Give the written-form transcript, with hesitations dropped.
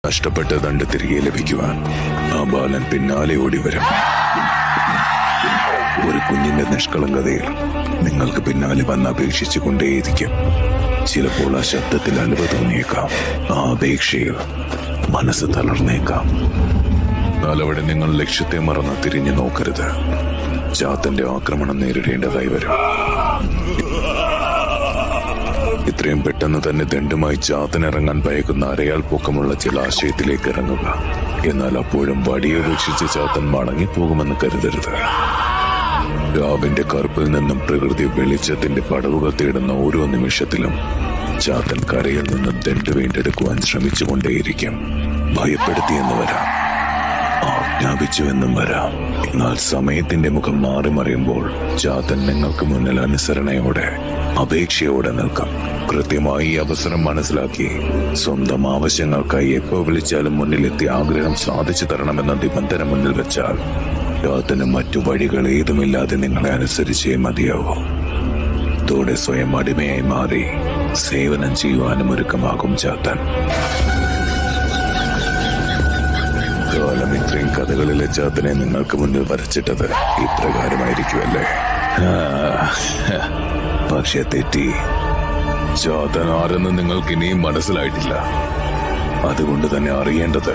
നഷ്ടപ്പെട്ട ദണ്ട് തിരികെ ലഭിക്കുവാൻ ആ ബാലൻ പിന്നാലെ ഓടി വരും. ഒരു കുഞ്ഞിന്റെ നിഷ്കളങ്കതയിൽ നിങ്ങൾക്ക് പിന്നാലെ വന്ന് അപേക്ഷിച്ചു കൊണ്ടേയിരിക്കും. ചിലപ്പോൾ ആ ശബ്ദത്തിൽ അലുവ തോന്നിയേക്കാം, ആ അപേക്ഷയിൽ മനസ്സ് തളർന്നേക്കാം. എന്നാൽ അവിടെ നിങ്ങൾ ലക്ഷ്യത്തെ മറന്ന് തിരിഞ്ഞു നോക്കരുത്. ചാത്തന്റെ ആക്രമണം നേരിടേണ്ടതായി വരും. ഇത്രയും പെട്ടെന്ന് തന്നെ ദണ്ഡുമായി ചാത്തനിറങ്ങാൻ ഭയക്കുന്ന അരയാൾ പൊക്കമുള്ള ജലാശയത്തിലേക്ക് ഇറങ്ങുക. എന്നാൽ അപ്പോഴും വടിയുപേക്ഷിച്ച് ചാത്തൻ മടങ്ങിപ്പോകുമെന്ന് കരുതരുത്. രാവിന്റെ കറുപ്പിൽ നിന്നും പ്രകൃതി വെളിച്ചത്തിന്റെ പടവുകൾ തേടുന്ന ഓരോ നിമിഷത്തിലും ചാത്തൻ കരയിൽ നിന്നും ദണ്ട് വീണ്ടെടുക്കുവാൻ ശ്രമിച്ചുകൊണ്ടേയിരിക്കും. ഭയപ്പെടുത്തിയെന്ന് വരാം, ആജ്ഞാപിച്ചുവെന്നും വരാം. എന്നാൽ സമയത്തിന്റെ മുഖം മാറി മറിയുമ്പോൾ ചാത്തൻ നിങ്ങൾക്ക് മുന്നിൽ അനുസരണയോടെ, അപേക്ഷയോടെ നിൽക്കും. കൃത്യമായി ഈ അവസരം മനസ്സിലാക്കി സ്വന്തം ആവശ്യങ്ങൾക്കായി എപ്പോ വിളിച്ചാലും മുന്നിലെത്തി ആഗ്രഹം സാധിച്ചു തരണമെന്ന നിബന്ധന മുന്നിൽ വെച്ചാൽ ചാത്തന് മറ്റു വഴികൾ ഏതുമില്ലാതെ നിങ്ങളെ അനുസരിച്ചേ മതിയാവൂ. തോടെ സ്വയം അടിമയായി മാറി സേവനം ചെയ്യുവാനും ഒരുക്കമാകും ചാത്തൻ. കാലം ഇത്രയും കഥകളിലെ ചാത്തനെ നിങ്ങൾക്ക് മുന്നിൽ വരച്ചിട്ടത് ഇപ്രകാരമായിരിക്കുമല്ലേ? പക്ഷെ തെറ്റി. ചാത്തൻ ആരെന്ന് നിങ്ങൾക്ക് ഇനിയും മനസ്സിലായിട്ടില്ല. അതുകൊണ്ട് തന്നെ അറിയേണ്ടത്